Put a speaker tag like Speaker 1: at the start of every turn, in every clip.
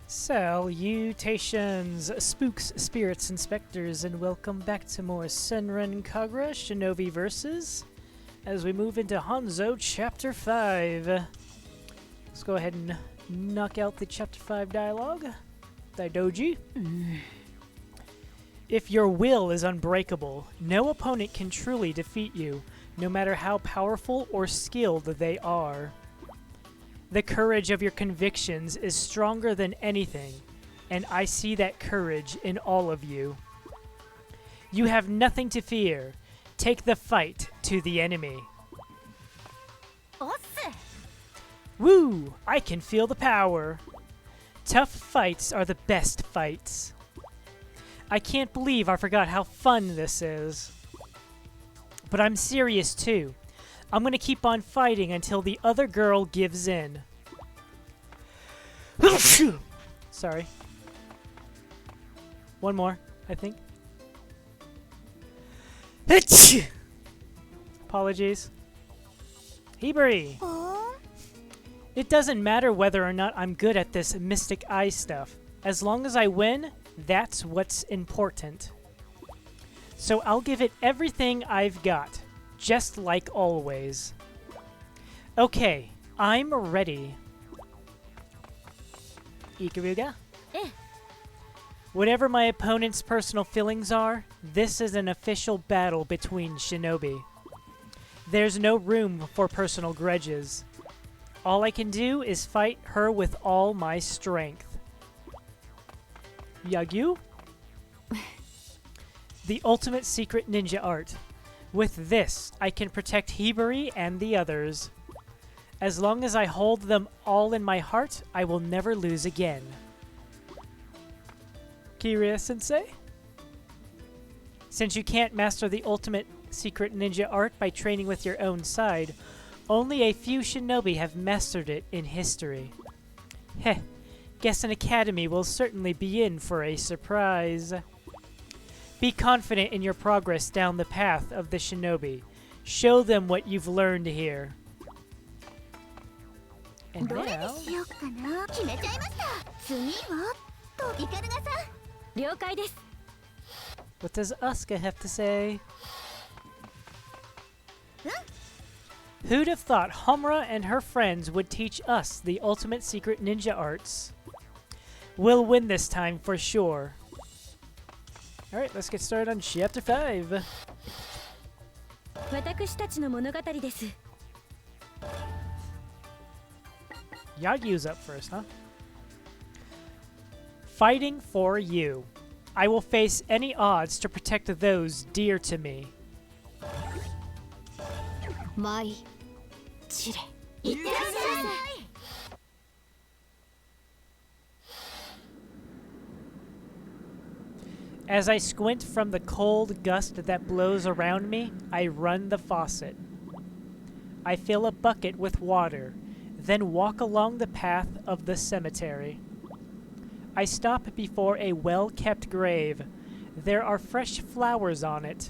Speaker 1: Salutations, spooks, spirits, and specters, and welcome back to more Senran Kagura Shinovi verses as we move into Hanzo Chapter 5. Let's go ahead and knock out the Chapter 5 dialogue. Daidoji. If your will is unbreakable, no opponent can truly defeat you, no matter how powerful or skilled they are. The courage of your convictions is stronger than anything, and I see that courage in all of you. You have nothing to fear. Take the fight to the enemy. Woo! I can feel the power. Tough fights are the best fights. I can't believe I forgot how fun this is. But I'm serious too. I'm gonna keep on fighting until the other girl gives in. Sorry. One more, I think. Apologies. Hibari! It doesn't matter whether or not I'm good at this mystic eye stuff. As long as I win, that's what's important. So I'll give it everything I've got. Just like always. Okay, I'm ready. Ikaruga? Whatever my opponent's personal feelings are, this is an official battle between shinobi. There's no room for personal grudges. All I can do is fight her with all my strength. Yagyū? The ultimate secret ninja art. With this, I can protect Hibari and the others. As long as I hold them all in my heart, I will never lose again. Kiria-sensei? Since you can't master the ultimate secret ninja art by training with your own side, only a few shinobi have mastered it in history. Heh, guess an academy will certainly be in for a surprise. Be confident in your progress down the path of the shinobi. Show them what you've learned here. And now... What does Asuka have to say? Who'd have thought Homura and her friends would teach us the ultimate secret ninja arts? We'll win this time for sure. Alright, let's get started on Chapter 5. Yagyū's up first, huh? Fighting for you. I will face any odds to protect those dear to me. As I squint from the cold gust that blows around me, I run the faucet. I fill a bucket with water, then walk along the path of the cemetery. I stop before a well-kept grave. There are fresh flowers on it.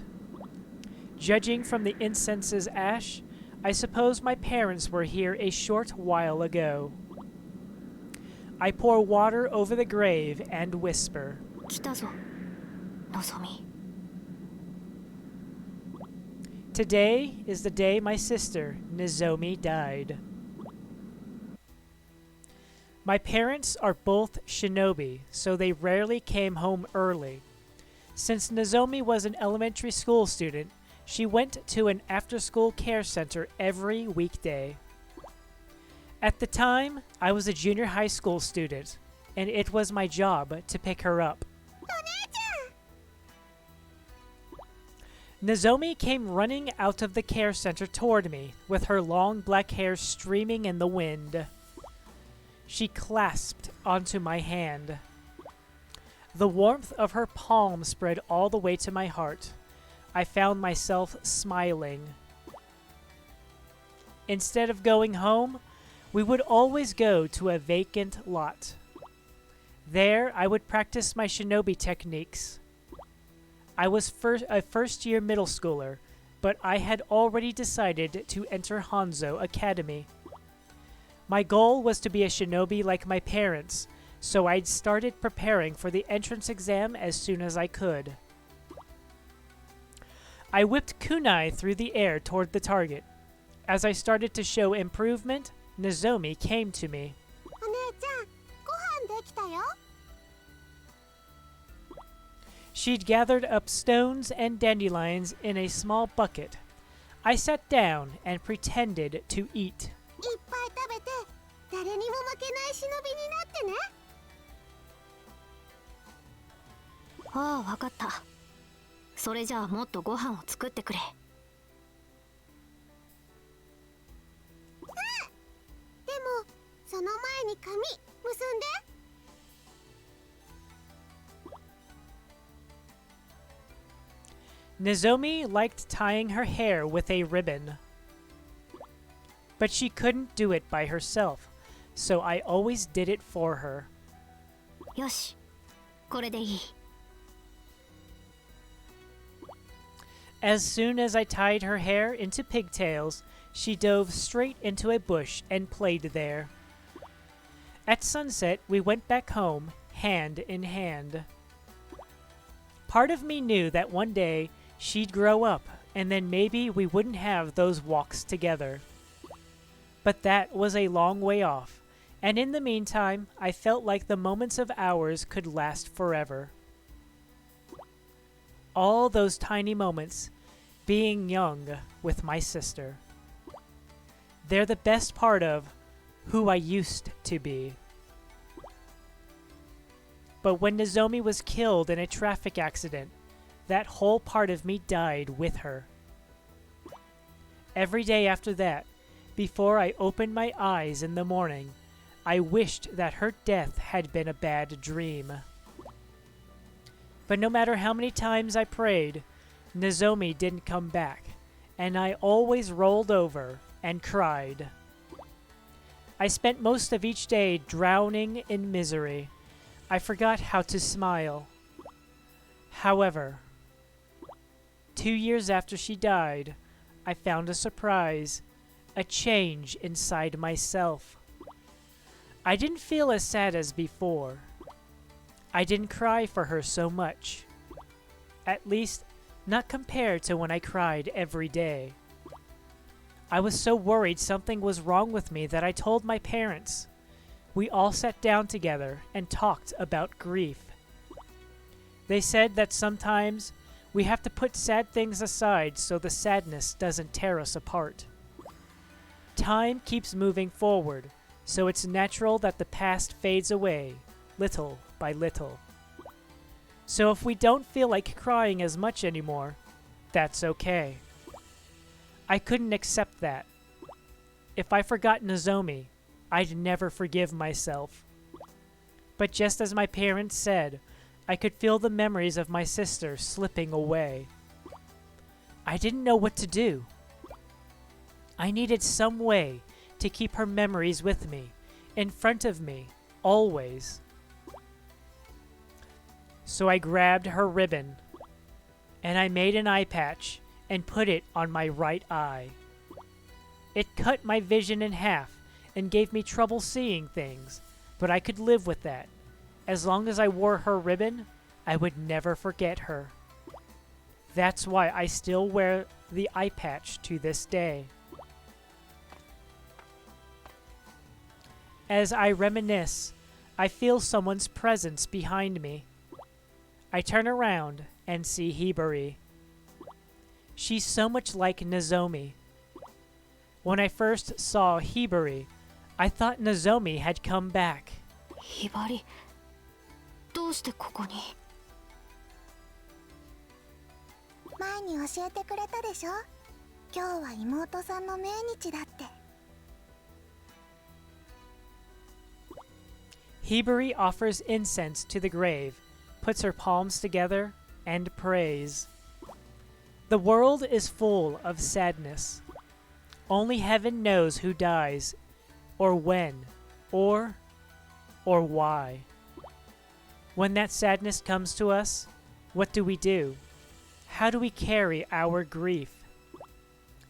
Speaker 1: Judging from the incense's ash, I suppose my parents were here a short while ago. I pour water over the grave and whisper. Nozomi. Today is the day my sister, Nozomi, died. My parents are both shinobi, so they rarely came home early. Since Nozomi was an elementary school student, she went to an after-school care center every weekday. At the time, I was a junior high school student, and it was my job to pick her up. Nozomi came running out of the care center toward me, with her long black hair streaming in the wind. She clasped onto my hand. The warmth of her palm spread all the way to my heart. I found myself smiling. Instead of going home, we would always go to a vacant lot. There, I would practice my shinobi techniques. I was a first-year middle schooler, but I had already decided to enter Hanzo Academy. My goal was to be a shinobi like my parents, so I'd started preparing for the entrance exam as soon as I could. I whipped kunai through the air toward the target. As I started to show improvement, Nozomi came to me. She'd gathered up stones and dandelions in a small bucket. I sat down and pretended to eat.
Speaker 2: Oh, わかった。それじゃあもっとご飯を作ってくれ。
Speaker 3: でもその前に髪結んで。
Speaker 1: Nozomi liked tying her hair with a ribbon, but she couldn't do it by herself, so I always did it for her.
Speaker 2: よし、これでいい。
Speaker 1: As soon as I tied her hair into pigtails, she dove straight into a bush and played there. At sunset, we went back home, hand in hand. Part of me knew that one day she'd grow up, and then maybe we wouldn't have those walks together. But that was a long way off, and in the meantime, I felt like the moments of ours could last forever. All those tiny moments, being young with my sister. They're the best part of who I used to be. But when Nozomi was killed in a traffic accident, that whole part of me died with her. Every day after that, before I opened my eyes in the morning, I wished that her death had been a bad dream. But no matter how many times I prayed, Nozomi didn't come back, and I always rolled over and cried. I spent most of each day drowning in misery. I forgot how to smile. However, 2 years after she died, I found a surprise, a change inside myself. I didn't feel as sad as before. I didn't cry for her so much. At least, not compared to when I cried every day. I was so worried something was wrong with me that I told my parents. We all sat down together and talked about grief. They said that sometimes we have to put sad things aside so the sadness doesn't tear us apart. Time keeps moving forward, so it's natural that the past fades away, little by little. So if we don't feel like crying as much anymore, that's okay. I couldn't accept that. If I forgot Nozomi, I'd never forgive myself. But just as my parents said, I could feel the memories of my sister slipping away. I didn't know what to do. I needed some way to keep her memories with me, in front of me, always. So I grabbed her ribbon, and I made an eye patch and put it on my right eye. It cut my vision in half and gave me trouble seeing things, but I could live with that. As long as I wore her ribbon, I would never forget her. That's why I still wear the eye patch to this day. As I reminisce, I feel someone's presence behind me. I turn around and see Hibari. She's so much like Nozomi. When I first saw Hibari, I thought Nozomi had come back.
Speaker 2: ひばり、どうしてここに？
Speaker 3: 前に教えてくれたでしょ。今日は妹さんの命日だって。
Speaker 1: Hibari offers incense to the grave, puts her palms together, and prays. The world is full of sadness. Only heaven knows who dies, or when, or why. When that sadness comes to us, what do? How do we carry our grief?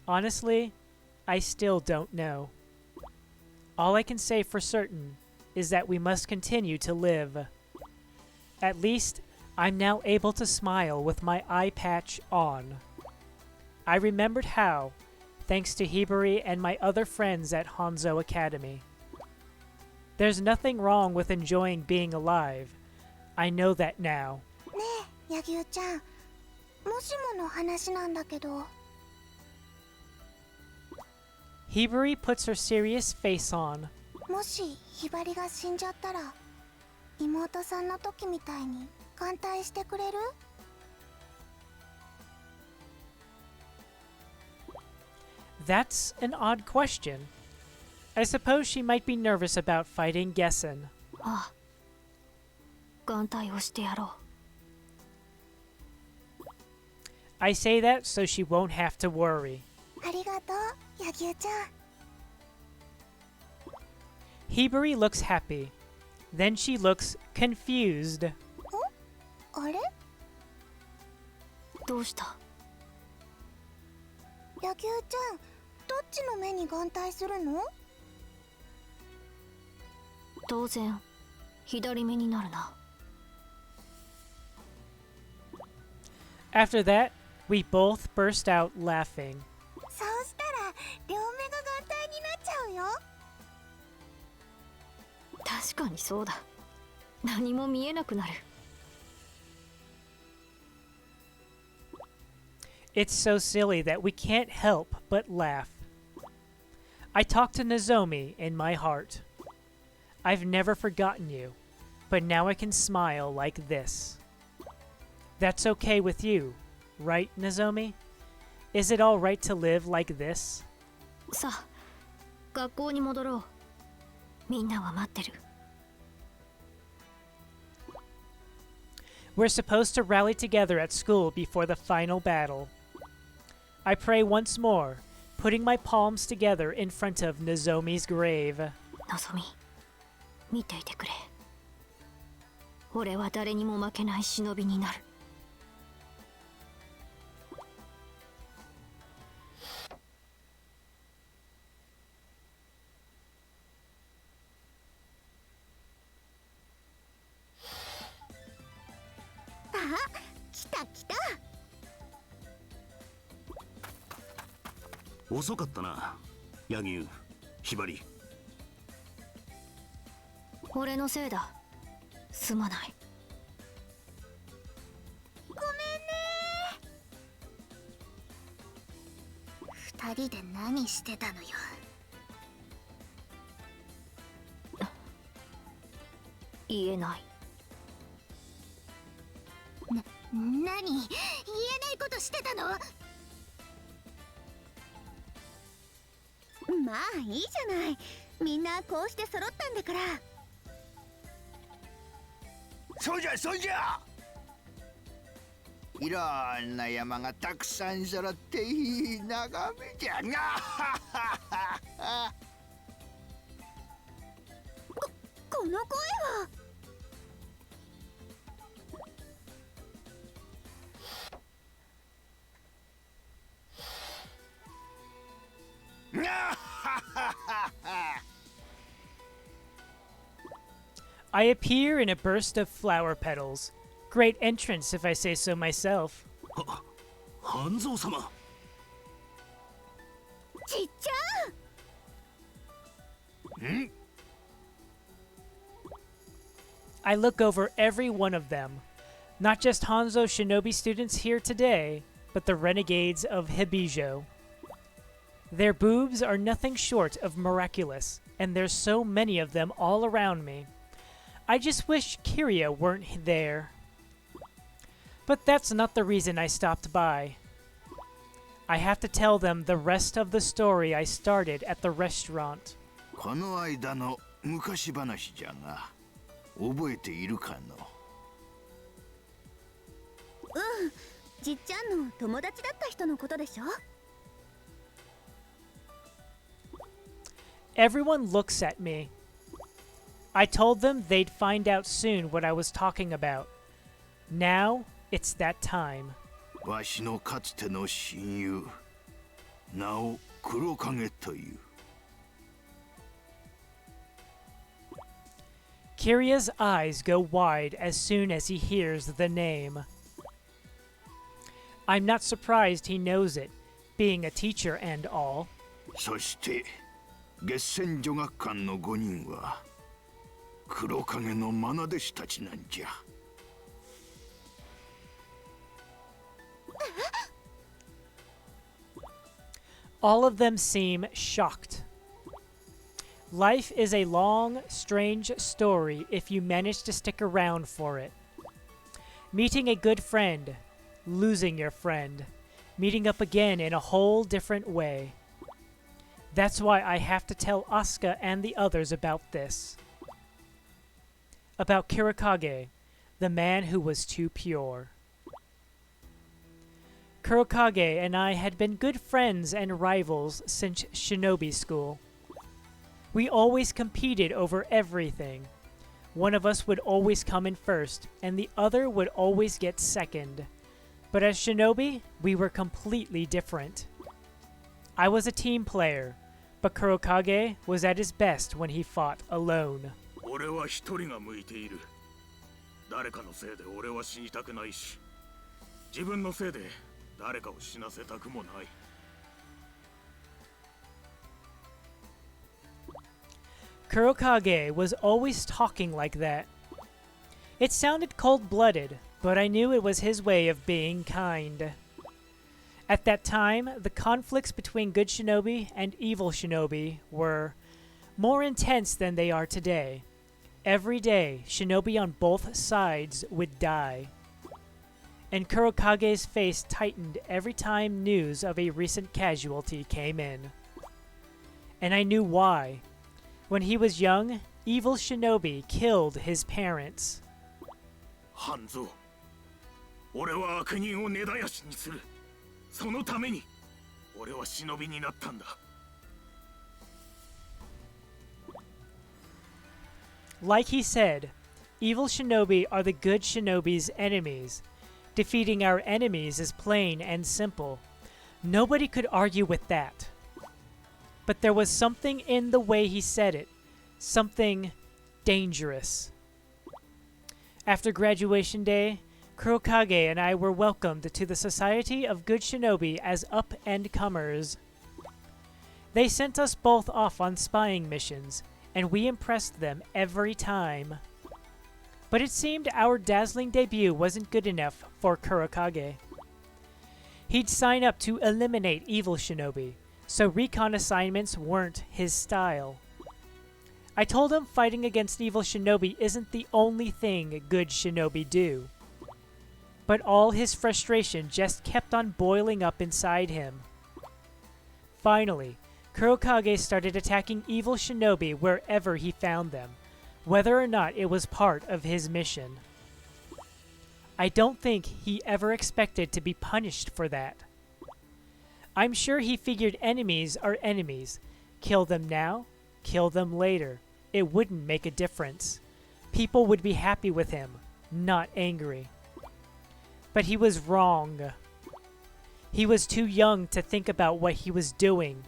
Speaker 1: Honestly, I still don't know. All I can say for certain is that we must continue to live. At least, I'm now able to smile with my eye patch on. I remembered how, thanks to Hibari and my other friends at Hanzo Academy. There's nothing wrong with enjoying being alive. I know that now.
Speaker 3: ねえ、ヤギューちゃん。もしもの話なんだけど。
Speaker 1: Hibari puts her serious face on.
Speaker 3: もしひばりが死んじゃったら、妹さんの時みたいに眼帯してくれる？
Speaker 1: That's an odd question. I suppose she might be nervous about fighting Gessen.
Speaker 2: ああ、眼帯をしてやろう。
Speaker 1: I say that so she won't have to worry.
Speaker 3: ありがとう、ヤギューちゃん。
Speaker 1: Hibari looks happy. Then she looks confused.
Speaker 3: あれ？
Speaker 2: どうした？
Speaker 3: ヤギューちゃん、どっちの目に眼帯するの？
Speaker 2: 当然、左目になるな。
Speaker 1: After that, we both burst out laughing.
Speaker 3: そうしたら両目が眼帯になっちゃうよ。
Speaker 2: 確かにそうだ。何も見えなくなる。
Speaker 1: It's so silly that we can't help but laugh. I talk to Nozomi in my heart. I've never forgotten you, but now I can smile like this. That's okay with you, right, Nozomi? Is it all right to live like this?
Speaker 2: さあ、学校に戻ろう。みんなは待ってる。
Speaker 1: We're supposed to rally together at school before the final battle. I pray once more, putting my palms together in front of Nozomi's grave.
Speaker 2: のぞみ、見ていてくれ。俺は誰にも負けない忍びになる。
Speaker 3: 来た来た。
Speaker 4: 遅かったな、ヤギュウ、ヒバリ。
Speaker 2: 俺のせいだ。すまない。
Speaker 3: ごめんね。二人で何してたのよ。
Speaker 2: 言えない。
Speaker 3: 何？言えないことしてたの？まあいいじゃない。みんなこうして揃ったんだから。
Speaker 5: そうじゃそうじゃ。いろんな山がたくさん揃っていい眺めじゃな。
Speaker 3: この声は。
Speaker 1: I appear in a burst of flower petals. Great entrance, if I say so myself.
Speaker 4: 半蔵様。
Speaker 3: ちっちゃん。
Speaker 1: I look over every one of them. Not just Hanzo Shinobi students here today, but the renegades of Hibijo. Their boobs are nothing short of miraculous, and there's so many of them all around me. I just wish Kiria weren't there. But that's not the reason I stopped by. I have to tell them the rest of the story I started at the restaurant.
Speaker 5: この間の昔話じゃが、覚えているかの？
Speaker 3: じっちゃんの友達だった人のことでしょ？
Speaker 1: Everyone looks at me. I told them they'd find out soon what I was talking about. Now, it's that time.
Speaker 5: わしのかつての親友、名を黒影という。
Speaker 1: Kirya's eyes go wide as soon as he hears the name. I'm not surprised he knows it, being a teacher and all.
Speaker 5: そして月戦女学館の5人は黒影の愛弟子たちなんじゃ。
Speaker 1: All of them seem shocked. Life is a long, strange story if you manage to stick around for it. Meeting a good friend, losing your friend, meeting up again in a whole different way. That's why I have to tell Asuka and the others about this. About Kurokage, the man who was too pure. Kurokage and I had been good friends and rivals since Shinobi School. We always competed over everything. One of us would always come in first, and the other would always get second. But as Shinobi, we were completely different. I was a team player, but Kurokage was at his best when he fought alone.
Speaker 4: 俺は一人が向いている。誰かのせいで俺は死にたくないし、自分のせいで誰かを死なせたくもない。
Speaker 1: Kurokage was always talking like that. It sounded cold-blooded, but I knew it was his way of being kind. At that time, the conflicts between good shinobi and evil shinobi were more intense than they are today. Every day, shinobi on both sides would die. And Kurokage's face tightened every time news of a recent casualty came in. And I knew why. When he was young, evil shinobi killed his parents.
Speaker 4: Hanzo, 俺は悪人を根絶やしにする。そのために俺は忍びになったんだ。
Speaker 1: Like he said, evil shinobi are the good shinobi's enemies. Defeating our enemies is plain and simple. Nobody could argue with that. But there was something in the way he said it, something dangerous. After graduation day, Kurokage and I were welcomed to the Society of Good Shinobi as up-and-comers. They sent us both off on spying missions, and we impressed them every time. But it seemed our dazzling debut wasn't good enough for Kurokage. He'd sign up to eliminate evil shinobi, so recon assignments weren't his style. I told him fighting against evil shinobi isn't the only thing good shinobi do. But all his frustration just kept on boiling up inside him. Finally, Kurokage started attacking evil shinobi wherever he found them, whether or not it was part of his mission. I don't think he ever expected to be punished for that. I'm sure he figured enemies are enemies. Kill them now, kill them later. It wouldn't make a difference. People would be happy with him, not angry. But he was wrong. He was too young to think about what he was doing.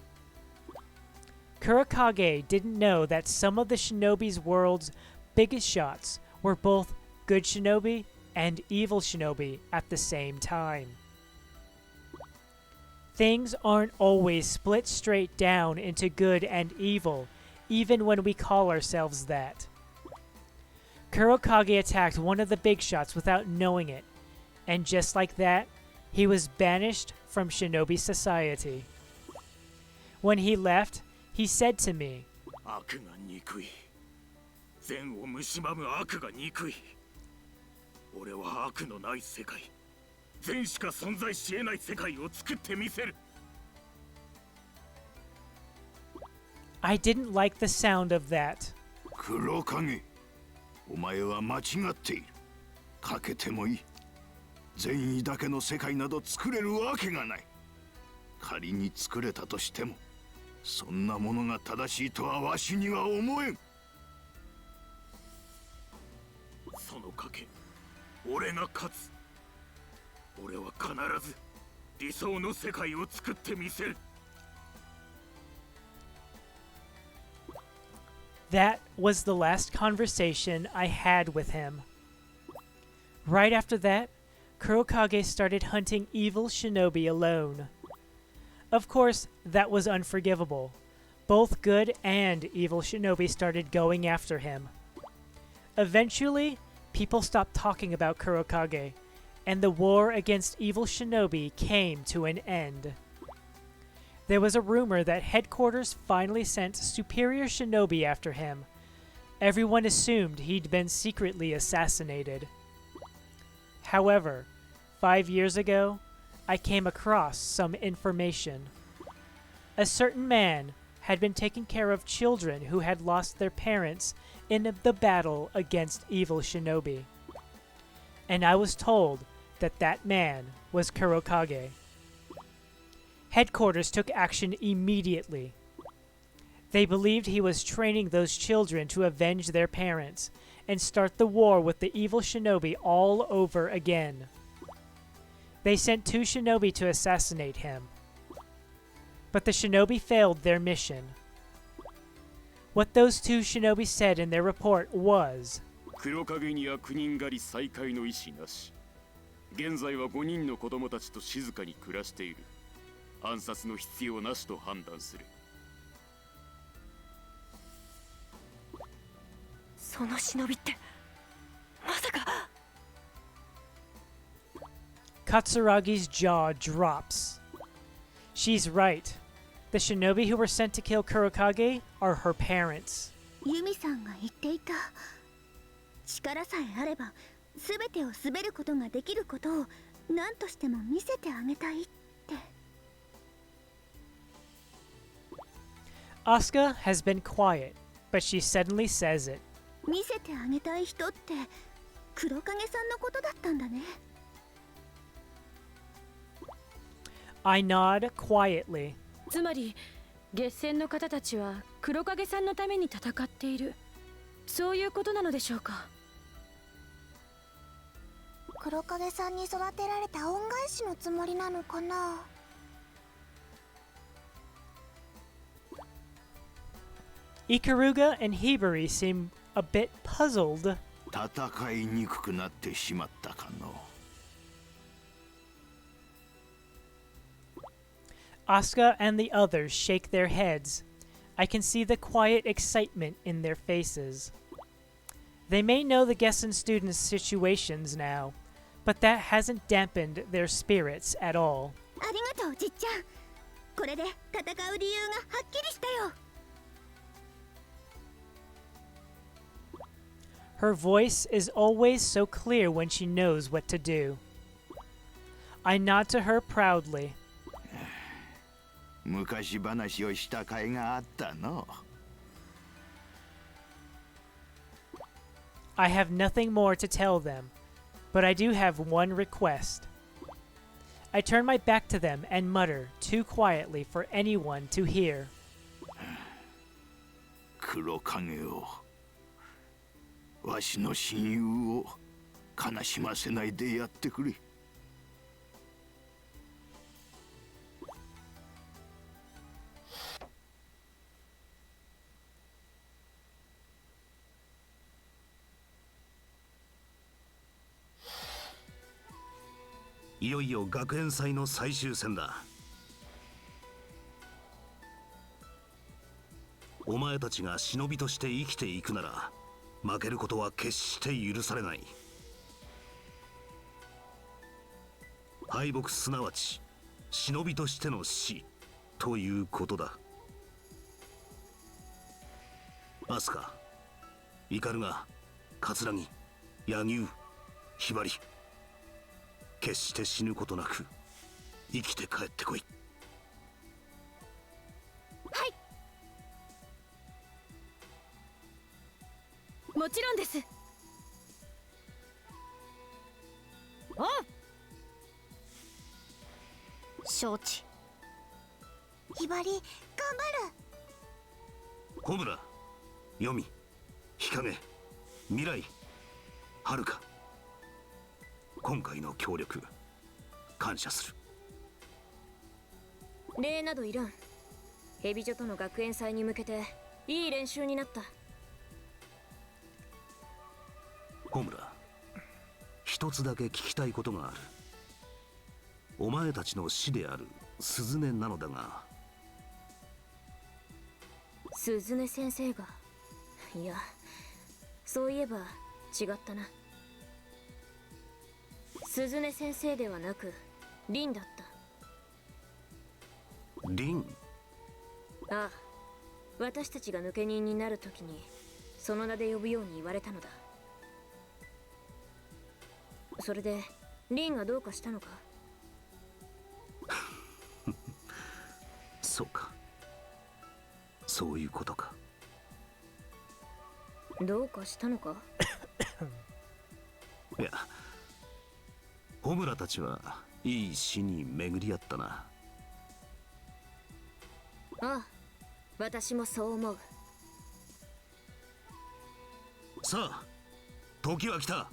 Speaker 1: Kurokage didn't know that some of the shinobi's world's biggest shots were both good shinobi and evil shinobi at the same time. Things aren't always split straight down into good and evil, even when we call ourselves that. Kurokage attacked one of the big shots without knowing it, and just like that, he was banished from Shinobi Society. When he left, he said to me,
Speaker 4: 悪が憎い。善を蝕む悪が憎い。俺は悪のない世界、善しか存在し得ない世界を作ってみせる。
Speaker 1: I didn't like the sound of that.
Speaker 5: 黒影、お前は間違っている。かけてもいい。善意だけの世界など作れるわけがない。仮に作れたとしても、そんなものが正しいとはわしには思えん。
Speaker 4: その賭け、俺が勝つ。俺は必ず理想の世界を作ってみせる。
Speaker 1: That was the last conversation I had with him. Right after that, Kurokage started hunting evil shinobi alone. Of course, that was unforgivable. Both good and evil shinobi started going after him. Eventually, people stopped talking about Kurokage, and the war against evil shinobi came to an end. There was a rumor that headquarters finally sent superior shinobi after him. Everyone assumed he'd been secretly assassinated. However, 5 years ago, I came across some information. A certain man had been taking care of children who had lost their parents in the battle against evil shinobi. And I was told that that man was Kurokage. Headquarters took action immediately. They believed he was training those children to avenge their parents and start the war with the evil shinobi all over again. They sent 2 shinobi to assassinate him. But the shinobi failed their mission. What those 2 shinobi said in their report was,
Speaker 4: 黒影に悪人狩り再開の意思なし。現在は5人の子供たちと静かに暮らしている。暗殺の必要なしと判断する。
Speaker 2: その忍びってまさか。
Speaker 1: Katsuragi's jaw drops. She's right. The shinobi who were sent to kill Kurokage are her parents.
Speaker 3: ユミさんが言っていた。力さえあれば全てを滑ることができることを何としても見せてあげたいって。
Speaker 1: Asuka has been quiet, but she suddenly says it.
Speaker 3: 見せてあげたい人って黒影さんのことだったんだね。
Speaker 1: I nod quietly.
Speaker 6: つまり月戦の方たちは黒影さんのために戦っている、そういうことなのでしょうか。
Speaker 3: 黒影さんに育てられた恩返しのつもりなのかな。
Speaker 1: Ikaruga and Hibari seem a bit puzzled.
Speaker 5: 戦いにくくなってしまったかの。
Speaker 1: Asuka and the others shake their heads. I can see the quiet excitement in their faces. They may know the Gessen students' situations now, but that hasn't dampened their spirits at all.
Speaker 3: ありがとうじっちゃん。これで戦う理由がはっきりしたよ。
Speaker 1: Her voice is always so clear when she knows what to do. I nod to her proudly.
Speaker 5: 昔話をした甲斐があったの。
Speaker 1: I have nothing more to tell them, but I do have one request. I turn my back to them and mutter too quietly for anyone to hear.
Speaker 5: 黒影を、わしの親友を悲しませないでやってくれ。
Speaker 7: いよいよ学園祭の最終戦だ。お前たちが忍びとして生きていくなら負けることは決して許されない。敗北すなわち忍びとしての死ということだ。アスカ、イカルガ、カツラギ、ヤギュウ、ヒバリ、決して死ぬことなく生きて帰ってこい。
Speaker 3: はい。
Speaker 6: もちろんです。おう。
Speaker 2: 承知。
Speaker 3: ひばり、頑張る。
Speaker 7: コブラ、ヨミ、日陰、未来、はるか、今回の協力感謝する。
Speaker 6: 礼などいらん。ヘビ女との学園祭に向けていい練習になった。
Speaker 7: ホムラ、一つだけ聞きたいことがある。お前たちの師であるスズネなのだが。
Speaker 2: スズネ先生が、いや、そういえば違ったな。スズネ先生ではなくリンだった。
Speaker 7: リン？
Speaker 2: ああ、私たちが抜け人になるときにその名で呼ぶように言われたのだ。それでリンがどうかしたのか？
Speaker 7: そうか、そういうことか。
Speaker 2: どうかしたのか？
Speaker 7: いや、ホムラたちはいい死に巡り合ったな。
Speaker 2: ああ、私もそう思う。
Speaker 7: さあ、時は来た。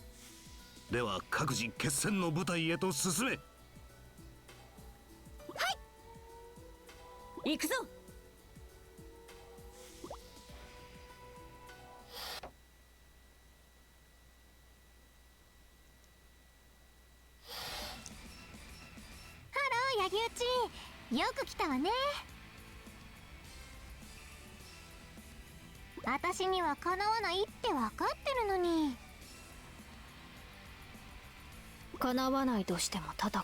Speaker 7: では各自決戦の舞台へと進め。
Speaker 2: 行くぞ。
Speaker 3: ハロー、柳生ち、よく来たわね。私にはかなわないって分かってるのに。
Speaker 2: 叶わないとしても戦う。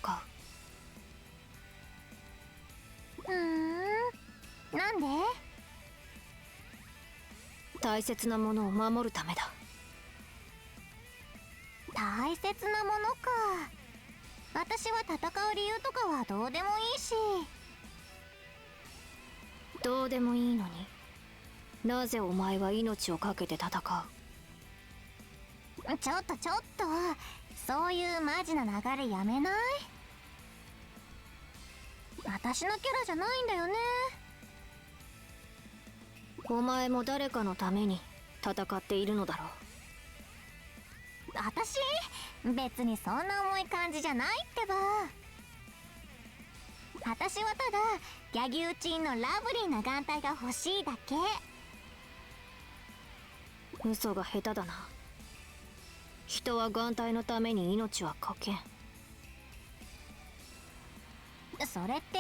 Speaker 3: なんで？
Speaker 2: 大切なものを守るためだ。
Speaker 3: 大切なものか。私は戦う理由とかはどうでもいいし。
Speaker 2: どうでもいいのに、なぜお前は命を懸けて戦う？
Speaker 3: ちょっとそういうマジな流れやめない？私のキャラじゃないんだよね。
Speaker 2: お前も誰かのために戦っているのだろう。
Speaker 3: 私別にそんな重い感じじゃないってば。私はただ柳生チンのラブリーな眼帯が欲しいだけ。
Speaker 2: 嘘が下手だな。人は眼帯のために命はかけん。
Speaker 3: それって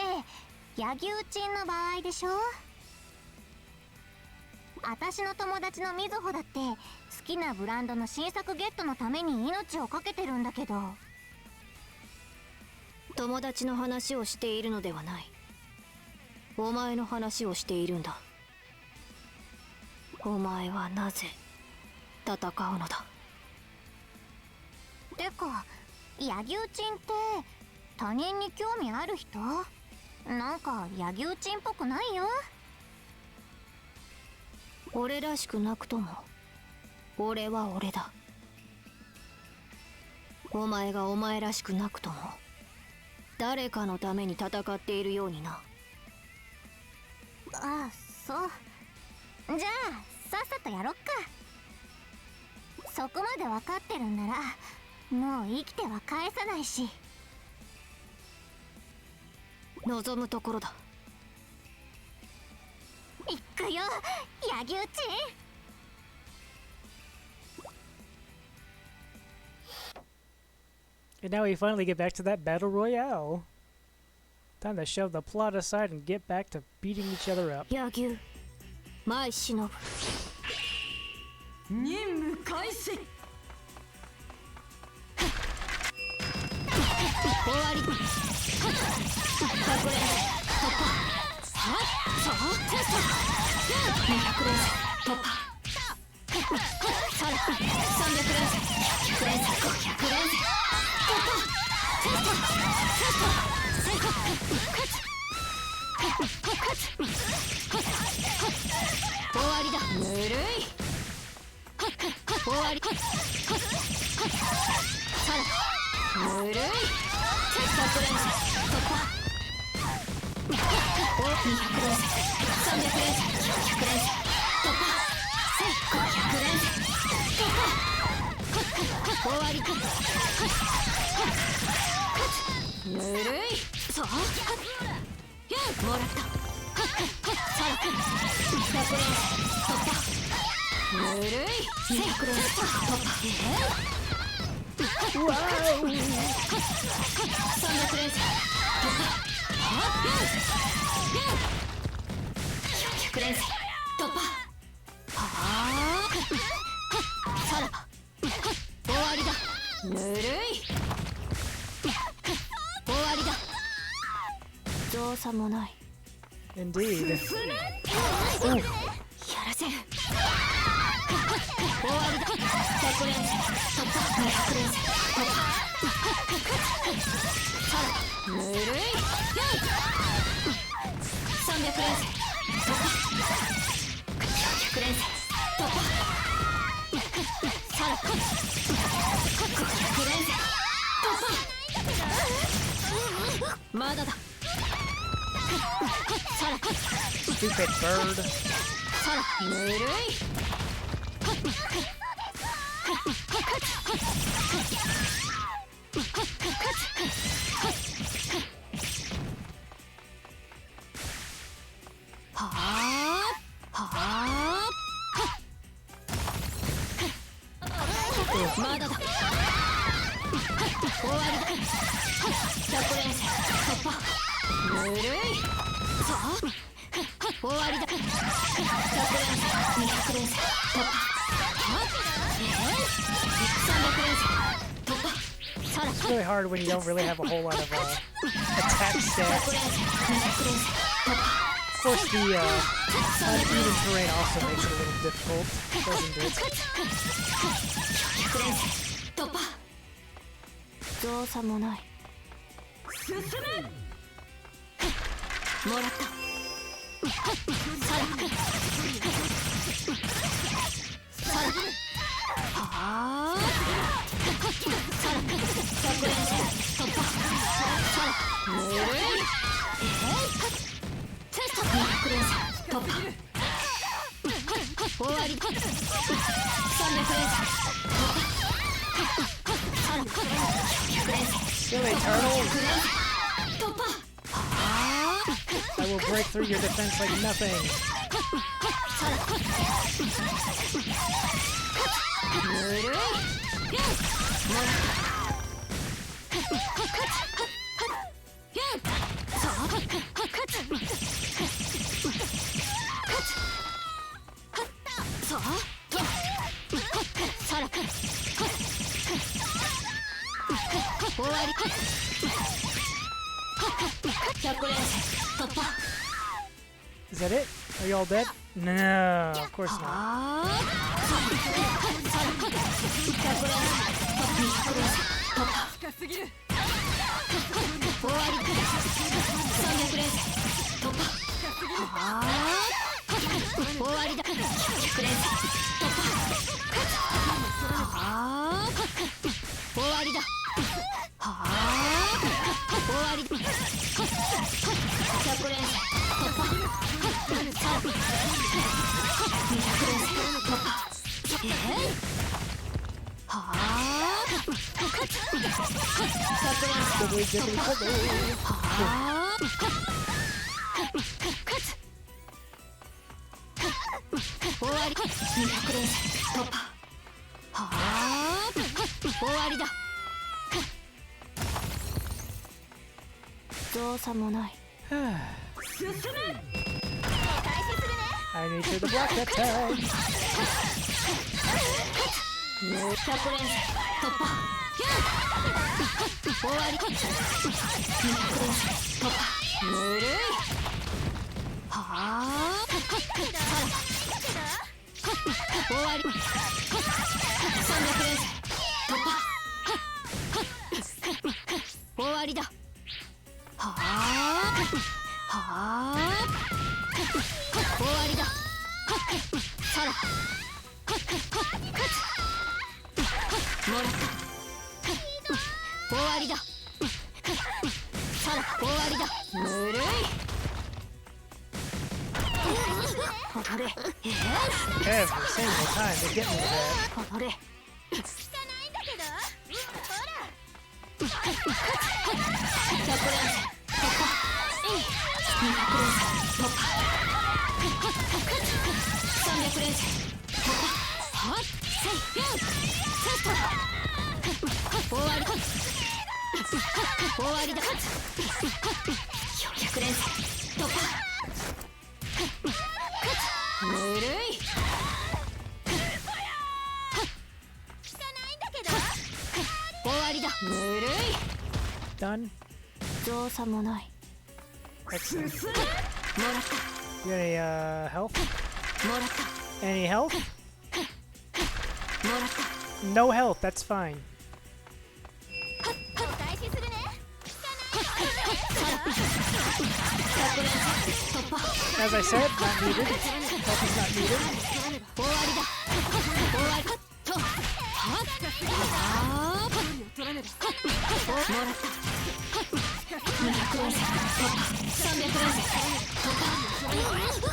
Speaker 3: 柳生チンの場合でしょ。私の友達のみずほだって好きなブランドの新作ゲットのために命を懸けてるんだけど。
Speaker 2: 友達の話をしているのではない。お前の話をしているんだ。お前はなぜ戦うのだ？
Speaker 3: てか柳生チンって他人に興味ある人？なんか柳生チンっぽくないよ。
Speaker 2: 俺らしくなくとも俺は俺だ。お前がお前らしくなくとも誰かのために戦っているようにな。
Speaker 3: ああ、そう。じゃあさっさとやろっか。そこまで分かってるんならもう生きては返さないし。
Speaker 2: 望むところだ。
Speaker 3: 行くよ、柳生チン。
Speaker 1: And now we finally get back to that battle royale. Time to shove the plot aside and get back to beating each other up.
Speaker 2: 柳生、前忍。
Speaker 6: 任務開始。
Speaker 2: 終わり。隠れ突破。はっ、そうテスト。200連戦突破。さら300連戦。100連戦。500連戦突破。テスト成功。終わりだ。ぬるい。終わり。さらぬるい。100連戦突破。200連戦、300連戦、100連戦突破。500連戦突破。終わりか。ぬるい。そうもらった。さら200連戦突破。ぬるい。200連戦突破。連戦突破。さらば終わりだ。ぬるい。終わりだ。造作もない。
Speaker 1: Indeed.
Speaker 2: やらせん。終わりだ。100連戦突破。200連戦突破。さらばぬるい。300連戦突破。400連戦突破。さらば500連戦突破。まだだ。さらば
Speaker 1: Stupid bird.
Speaker 2: さらぬるい。はあはあ。まだだ。終わりだ。100連戦突破。ぬるい。さあ終わりだ。100連戦200連戦突破。300連戦突破。さら
Speaker 1: It's really hard when you don't really have a whole lot of attack stats.
Speaker 2: 100連戦200連戦突破。
Speaker 1: Of course, the uneven terrain also makes it a little difficult, doesn't it?
Speaker 2: 100連戦突破。造作もない。進め。もらった。さらさらはあ。さら100連戦突破。さらぬるい。200連戦突破。終わり。300連戦突破。さら100連戦
Speaker 1: Silly turtles!
Speaker 2: 突破。
Speaker 1: I will break through your defense like nothing.
Speaker 2: さらぬるい。もらったさあさあとさら終わり。100連戦突破。
Speaker 1: Is that it? Are you all dead? No, of course not.
Speaker 2: ああ100連戦突破。終わり。300連戦突破。ああ終わりだ。100連戦突破。ああ終わりだ。はあ終わり。100連戦突破。さあ200連戦突破。はあ100連戦突破。はあ終わり。200連戦突破。はあ終わりだ。造作もない。
Speaker 1: I need to the block that time.
Speaker 2: 100連戦突破。終わり。200連戦突破。ぬるい。はあさら終わり。300連戦突破。終わりだ。はあはあ終わりだ。さらもらった。終わりだ。さら終わりだ。ぬるい。踊れ。
Speaker 1: Every single time they get me with
Speaker 2: 踊れ。100連戦突破。200連戦突破。300連戦突破。はっせいセット。終終わりだ終わりだ100連突破ぬるい終わりだぬるい
Speaker 1: Done.
Speaker 2: 造作もない
Speaker 1: Excellent.
Speaker 2: もらった
Speaker 1: You got any health?
Speaker 2: もらった
Speaker 1: Any health?
Speaker 2: もらった
Speaker 1: No health. That's fine.
Speaker 3: お返しするね
Speaker 1: As I said, not needed. Health is not needed.
Speaker 2: 終わりだ終わりとはっあーもらった200連戦300連戦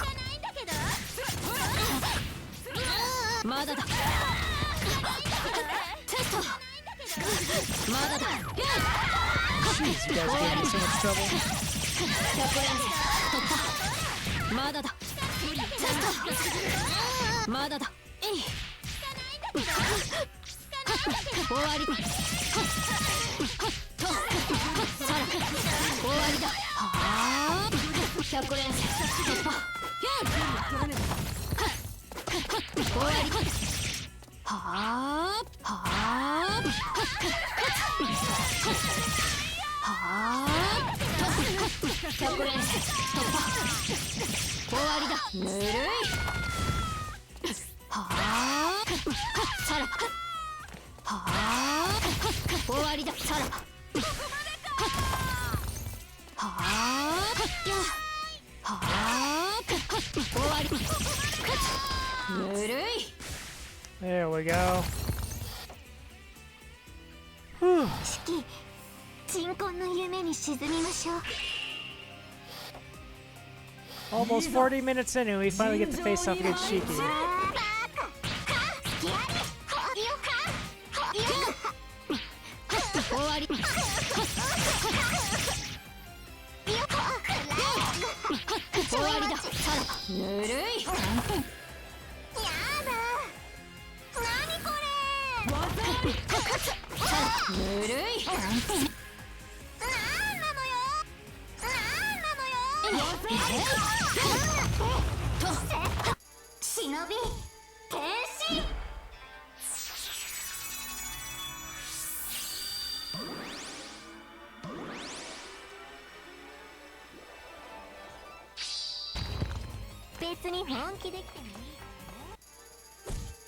Speaker 2: まだだテストまだだ
Speaker 1: Jeez, you guys are giving me so much trouble.
Speaker 2: 100連戦突破まだだテストまだだ終わりとさら終わりだはあ100連戦突破終わりはあはあはあ100連戦突破終わりだぬるいはあさらはあ終わりださらはあやはあ終わりぬるい
Speaker 1: There we go. Whew.
Speaker 3: 式鎮魂の夢に沈みましょう
Speaker 1: Almost 40 minutes in and we finally get to face off against Shiki.
Speaker 2: 終わり終わりださらぬるい
Speaker 3: やだ何これ
Speaker 2: さらぬるい
Speaker 3: なんなのよなんなのよ忍び変身別に本気できてもいい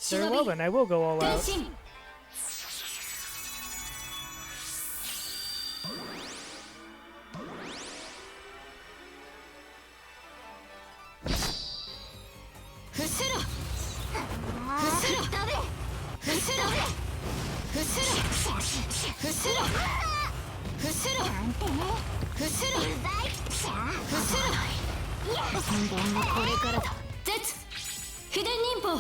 Speaker 1: Very well then, I will go all
Speaker 2: 変
Speaker 1: out.
Speaker 2: 身伏せろ伏せろ伏せろ伏せろ伏せろ伏せろ伏せろ本番はこれからだ絶秘伝忍法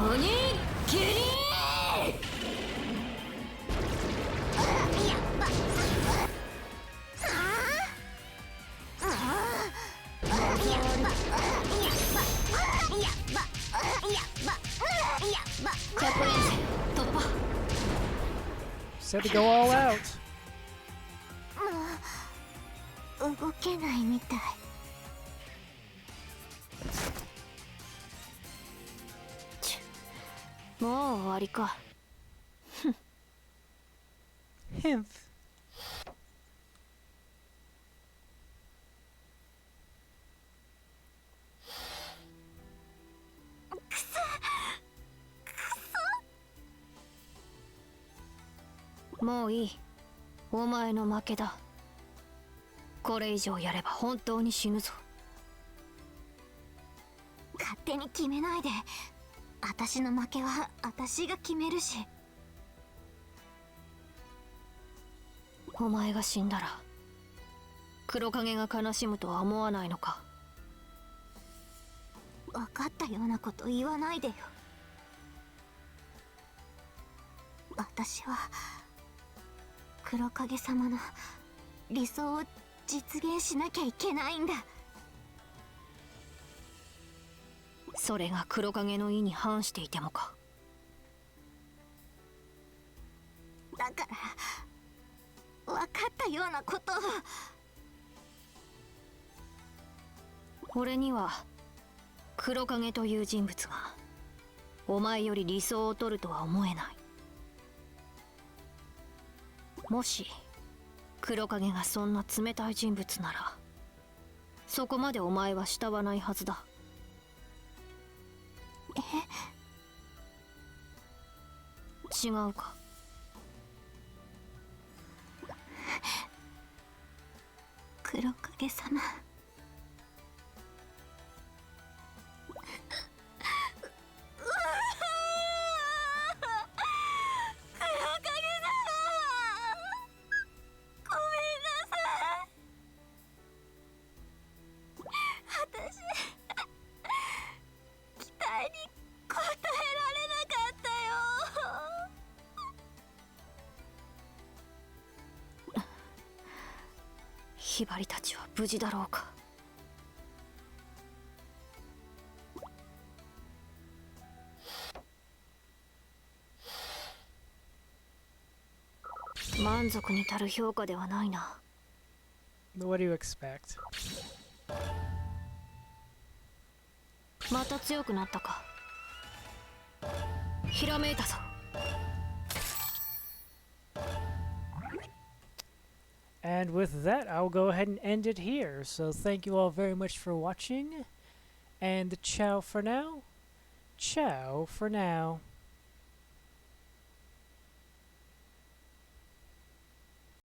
Speaker 2: 鬼蹴り100連戦突破
Speaker 1: Said to go all out.
Speaker 3: 動けないみたい
Speaker 2: もう終わりか
Speaker 1: Hint.
Speaker 2: もういいお前の負けだこれ以上やれば本当に死ぬぞ
Speaker 3: 勝手に決めないで私の負けは私が決めるし
Speaker 2: お前が死んだら黒影が悲しむとは思わないのか
Speaker 3: 分かったようなこと言わないでよ私は黒影様の理想を実現しなきゃいけないんだ
Speaker 2: それが黒影の意に反していてもか
Speaker 3: だから分かったようなことを。
Speaker 2: 俺には黒影という人物がお前より理想を取るとは思えない。もし黒影がそんな冷たい人物ならそこまでお前は慕わないはずだ。違うか。
Speaker 3: 黒影様、
Speaker 2: ひばりたちは無事だろうか。満足に足る評価ではないな。
Speaker 1: What do you expect?
Speaker 2: また強くなったか。ひらめいたぞ。
Speaker 1: And with that, I'll go ahead and end it here. So thank you all very much for watching. And ciao for now. Ciao for now.